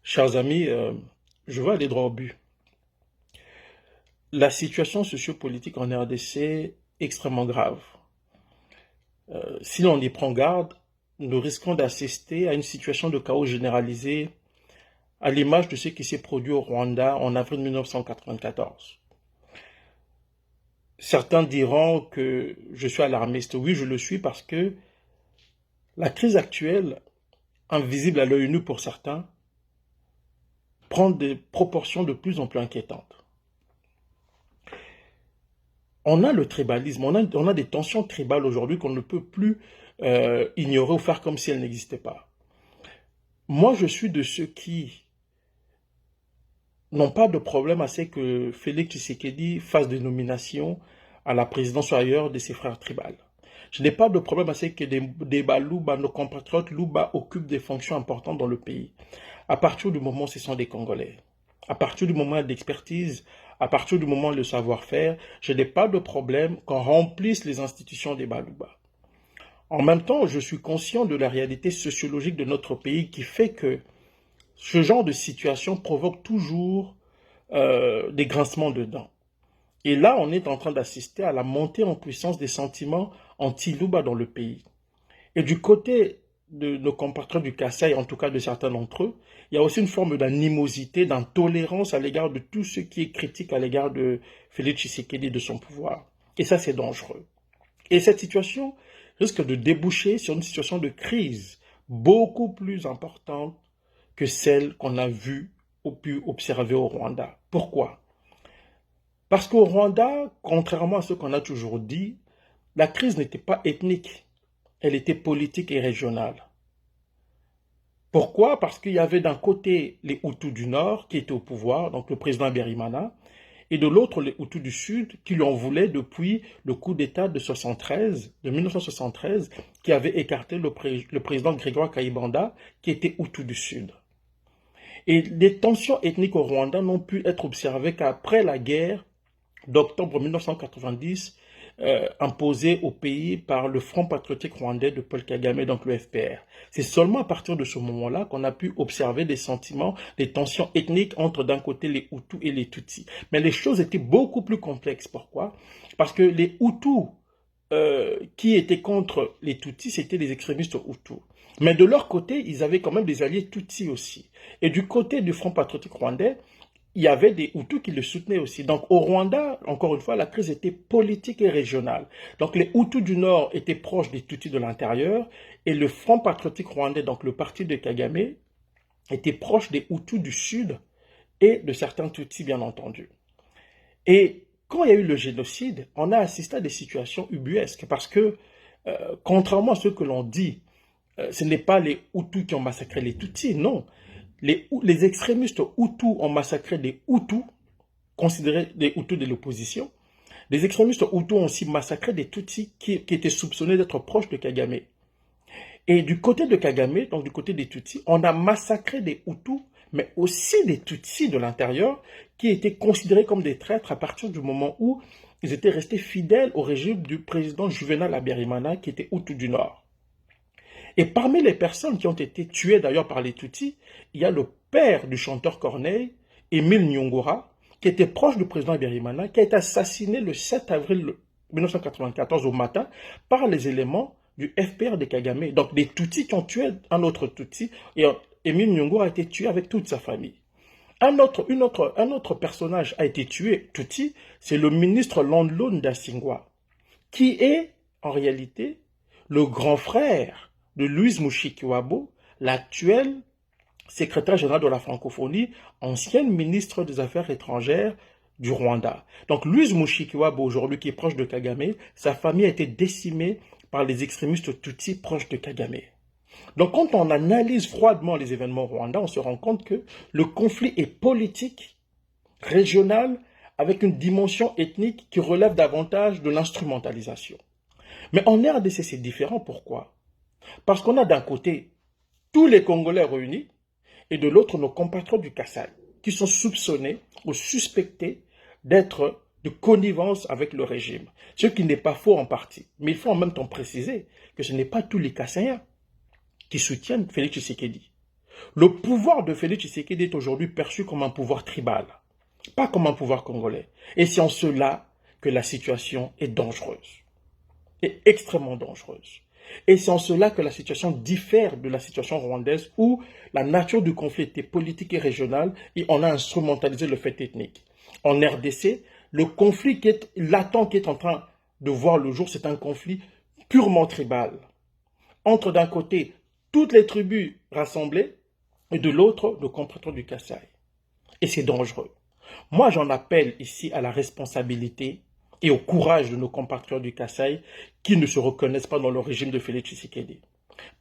Chers amis, je vais aller droit au but. La situation sociopolitique en RDC est extrêmement grave. Si l'on y prend garde, nous risquons d'assister à une situation de chaos généralisé à l'image de ce qui s'est produit au Rwanda en avril 1994. Certains diront que je suis alarmiste. Oui, je le suis parce que la crise actuelle, invisible à l'œil nu pour certains, prend des proportions de plus en plus inquiétantes. On a le tribalisme, on a des tensions tribales aujourd'hui qu'on ne peut plus ignorer ou faire comme si elles n'existaient pas. Moi, je suis de ceux qui n'ont pas de problème à ce que Félix Tshisekedi fasse des nominations à la présidence ou ailleurs de ses frères tribales. Je n'ai pas de problème à ce que des Balouba, nos compatriotes Louba, occupent des fonctions importantes dans le pays. À partir du moment où ce sont des Congolais, à partir du moment d'expertise, à partir du moment de savoir-faire, je n'ai pas de problème qu'on remplisse les institutions des Balouba. En même temps, je suis conscient de la réalité sociologique de notre pays qui fait que ce genre de situation provoque toujours des grincements de dents. Et là, on est en train d'assister à la montée en puissance des sentiments anti-Louba dans le pays. Et du côté de nos compatriotes du Kassai, en tout cas de certains d'entre eux, il y a aussi une forme d'animosité, d'intolérance à l'égard de tout ce qui est critique à l'égard de Félix Tshisekedi et de son pouvoir. Et ça, c'est dangereux. Et cette situation risque de déboucher sur une situation de crise beaucoup plus importante que celle qu'on a vue ou pu observer au Rwanda. Pourquoi? Parce qu'au Rwanda, contrairement à ce qu'on a toujours dit, la crise n'était pas ethnique, elle était politique et régionale. Pourquoi? Parce qu'il y avait d'un côté les Hutus du Nord qui étaient au pouvoir, donc le président Habyarimana, et de l'autre les Hutus du Sud qui lui en voulaient depuis le coup d'État de 1973, qui avait écarté le président Grégoire Kayibanda, qui était Hutu du Sud. Et les tensions ethniques au Rwanda n'ont pu être observées qu'après la guerre d'octobre 1990, imposée au pays par le Front patriotique rwandais de Paul Kagame, donc le FPR. C'est seulement à partir de ce moment-là qu'on a pu observer des sentiments, des tensions ethniques entre d'un côté les Hutus et les Tutsis. Mais les choses étaient beaucoup plus complexes. Pourquoi? Parce que les Hutus qui étaient contre les Tutsis, c'était les extrémistes Hutus. Mais de leur côté, ils avaient quand même des alliés Tutsis aussi. Et du côté du Front patriotique rwandais, il y avait des Hutus qui le soutenaient aussi. Donc au Rwanda, encore une fois, la crise était politique et régionale. Donc les Hutus du Nord étaient proches des Tutsis de l'intérieur et le Front patriotique rwandais, donc le parti de Kagame, était proche des Hutus du Sud et de certains Tutsis, bien entendu. Et quand il y a eu le génocide, on a assisté à des situations ubuesques parce que, contrairement à ce que l'on dit, ce n'est pas les Hutus qui ont massacré les Tutsis, non. Les extrémistes Hutus ont massacré des Hutus, considérés des Hutus de l'opposition. Les extrémistes Hutus ont aussi massacré des Tutsis qui étaient soupçonnés d'être proches de Kagame. Et du côté de Kagame, donc du côté des Tutsis, on a massacré des Hutus, mais aussi des Tutsis de l'intérieur, qui étaient considérés comme des traîtres à partir du moment où ils étaient restés fidèles au régime du président Juvenal Habyarimana, qui était Hutu du Nord. Et parmi les personnes qui ont été tuées d'ailleurs par les Tutsis, il y a le père du chanteur Corneille, Émile Nyongora, qui était proche du président Habyarimana, qui a été assassiné le 7 avril 1994 au matin par les éléments du FPR de Kagame. Donc des Tutsis qui ont tué un autre Tutsi, et Émile Nyongora a été tué avec toute sa famille. Un autre personnage a été tué, Tutsi, c'est le ministre Landlo Ndasingwa, qui est en réalité le grand frère de Louise Mushikiwabo, l'actuelle secrétaire générale de la francophonie, ancienne ministre des Affaires étrangères du Rwanda. Donc Louise Mushikiwabo, aujourd'hui qui est proche de Kagame, sa famille a été décimée par les extrémistes Tutsis proches de Kagame. Donc quand on analyse froidement les événements au Rwanda, on se rend compte que le conflit est politique, régional, avec une dimension ethnique qui relève davantage de l'instrumentalisation. Mais en RDC, c'est différent. Pourquoi? Parce qu'on a d'un côté tous les Congolais réunis et de l'autre nos compatriotes du Kassai qui sont soupçonnés ou suspectés d'être de connivence avec le régime. Ce qui n'est pas faux en partie. Mais il faut en même temps préciser que ce n'est pas tous les Kassaïens qui soutiennent Félix Tshisekedi. Le pouvoir de Félix Tshisekedi est aujourd'hui perçu comme un pouvoir tribal, pas comme un pouvoir congolais. Et c'est en cela que la situation est dangereuse, est extrêmement dangereuse. Et c'est en cela que la situation diffère de la situation rwandaise où la nature du conflit était politique et régionale et on a instrumentalisé le fait ethnique. En RDC, le conflit qui est latent, qui est en train de voir le jour, c'est un conflit purement tribal. Entre d'un côté toutes les tribus rassemblées et de l'autre le compatriote du Kassai. Et c'est dangereux. Moi, j'en appelle ici à la responsabilité et au courage de nos compatriotes du Kassai qui ne se reconnaissent pas dans le régime de Félix Tshisekedi.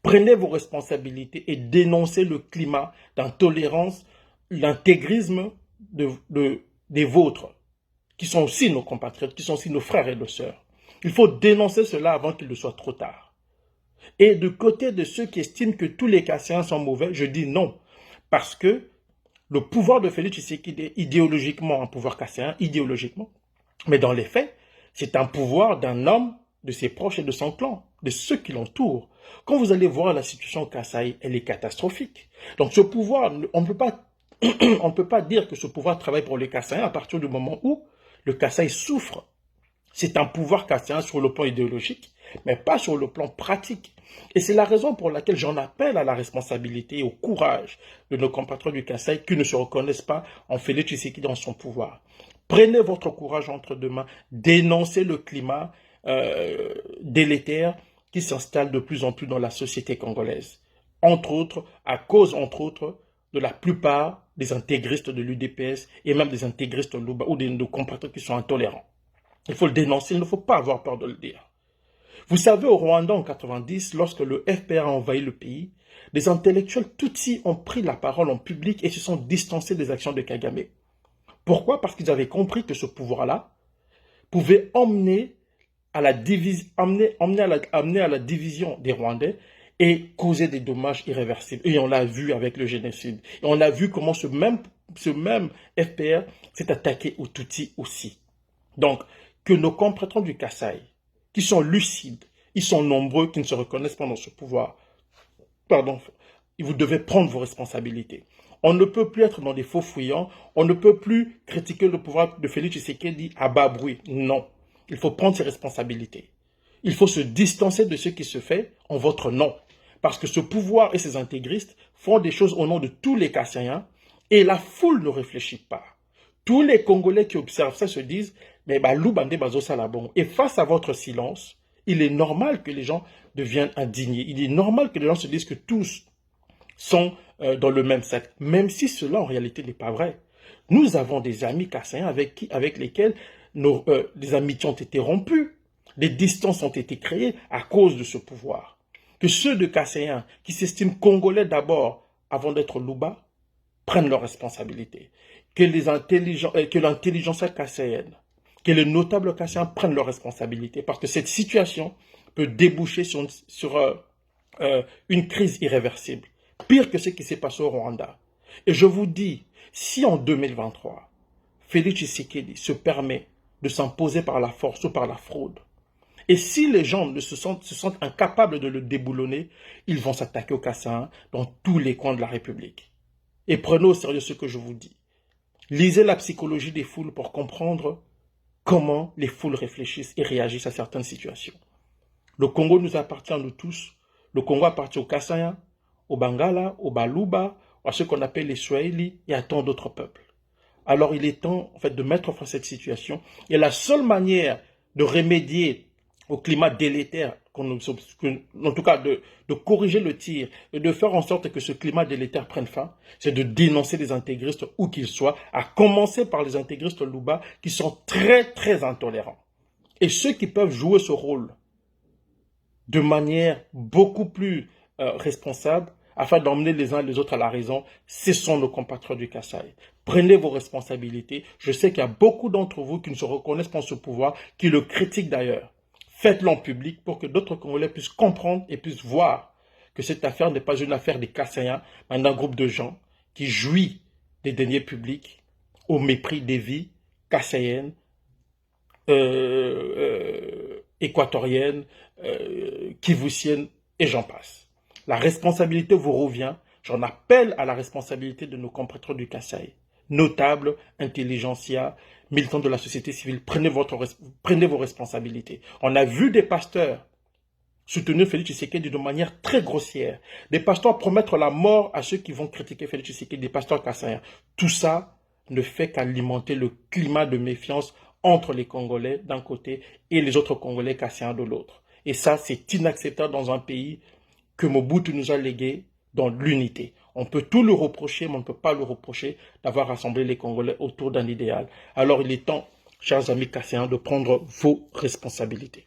Prenez vos responsabilités et dénoncez le climat d'intolérance, l'intégrisme des vôtres, qui sont aussi nos compatriotes, qui sont aussi nos frères et nos sœurs. Il faut dénoncer cela avant qu'il ne soit trop tard. Et du côté de ceux qui estiment que tous les Kassaïens sont mauvais, je dis non. Parce que le pouvoir de Félix Tshisekedi est idéologiquement un pouvoir kassaïen, idéologiquement. Mais dans les faits, c'est un pouvoir d'un homme, de ses proches et de son clan, de ceux qui l'entourent. Quand vous allez voir la situation au Kassai, elle est catastrophique. Donc ce pouvoir, on ne peut pas dire que ce pouvoir travaille pour les Kassaïens à partir du moment où le Kassai souffre. C'est un pouvoir kassaïen sur le plan idéologique, mais pas sur le plan pratique. Et c'est la raison pour laquelle j'en appelle à la responsabilité et au courage de nos compatriotes du Kassai qui ne se reconnaissent pas en Félix Tshisekedi dans son pouvoir. Prenez votre courage entre deux mains, dénoncez le climat délétère qui s'installe de plus en plus dans la société congolaise. Entre autres, à cause, entre autres, de la plupart des intégristes de l'UDPS et même des intégristes Luba ou des compatriotes qui sont intolérants. Il faut le dénoncer, il ne faut pas avoir peur de le dire. Vous savez, au Rwanda en 90, lorsque le FPR a envahi le pays, des intellectuels Tutsis ont pris la parole en public et se sont distancés des actions de Kagame. Pourquoi? Parce qu'ils avaient compris que ce pouvoir-là pouvait amener à la division des Rwandais et causer des dommages irréversibles. Et on l'a vu avec le génocide. Et on a vu comment ce même FPR s'est attaqué aux Tutsis aussi. Donc, que nos compatriotes du Kassai, qui sont lucides, ils sont nombreux, qui ne se reconnaissent pas dans ce pouvoir, pardon, vous devez prendre vos responsabilités. On ne peut plus être dans des faux fuyants, on ne peut plus critiquer le pouvoir de Félix Tshisekedi à bas bruit. Non, il faut prendre ses responsabilités. Il faut se distancer de ce qui se fait en votre nom. Parce que ce pouvoir et ses intégristes font des choses au nom de tous les Kassaïens et la foule ne réfléchit pas. Tous les Congolais qui observent ça se disent mais Loubandé Bazo Salabon. Et face à votre silence, il est normal que les gens deviennent indignés. Il est normal que les gens se disent que tous sont dans le même sac. Même si cela en réalité n'est pas vrai. Nous avons des amis kassaïens avec lesquels les amitiés ont été rompues. Des distances ont été créées à cause de ce pouvoir. Que ceux de Kassaïens qui s'estiment congolais d'abord avant d'être Louba prennent leurs responsabilités. Que l'intelligence kassaïenne, que les notables kassaïens prennent leurs responsabilités parce que cette situation peut déboucher sur une crise irréversible. Pire que ce qui s'est passé au Rwanda. Et je vous dis, si en 2023, Félix Tshisekedi se permet de s'imposer par la force ou par la fraude, et si les gens se sentent incapables de le déboulonner, ils vont s'attaquer aux Kassaïens dans tous les coins de la République. Et prenez au sérieux ce que je vous dis. Lisez la psychologie des foules pour comprendre comment les foules réfléchissent et réagissent à certaines situations. Le Congo nous appartient à nous tous. Le Congo appartient aux Kassaïens, aux Bangala, aux Baluba, à ceux qu'on appelle les Swahili et à tant d'autres peuples. Alors il est temps en fait, de mettre fin à cette situation. Et la seule manière de remédier au climat délétère, en tout cas de corriger le tir et de faire en sorte que ce climat délétère prenne fin, c'est de dénoncer les intégristes où qu'ils soient, à commencer par les intégristes Luba qui sont très très intolérants. Et ceux qui peuvent jouer ce rôle de manière beaucoup plus responsable, afin d'emmener les uns et les autres à la raison, ce sont nos compatriotes du Kassai. Prenez vos responsabilités. Je sais qu'il y a beaucoup d'entre vous qui ne se reconnaissent pas en ce pouvoir, qui le critiquent d'ailleurs. Faites-le en public pour que d'autres Congolais puissent comprendre et puissent voir que cette affaire n'est pas une affaire des Kassaïens, mais d'un groupe de gens qui jouit des deniers publics au mépris des vies kassaïennes, équatoriennes, kivussiennes et j'en passe. La responsabilité vous revient J'en appelle à la responsabilité de nos compatriotes du Kasaï. Notables, intelligentsia, militants de la société civile, prenez vos responsabilités. On a vu des pasteurs soutenir Félix Tshisekedi de manière très grossière. Des pasteurs promettre la mort à ceux qui vont critiquer Félix Tshisekedi, des pasteurs kassaïens. Tout ça ne fait qu'alimenter le climat de méfiance entre les Congolais d'un côté et les autres Congolais kassaïens de l'autre. Et ça, c'est inacceptable dans un pays que Mobutu nous a légué dans l'unité. On peut tout le reprocher, mais on ne peut pas le reprocher d'avoir rassemblé les Congolais autour d'un idéal. Alors il est temps, chers amis kassaïens, de prendre vos responsabilités.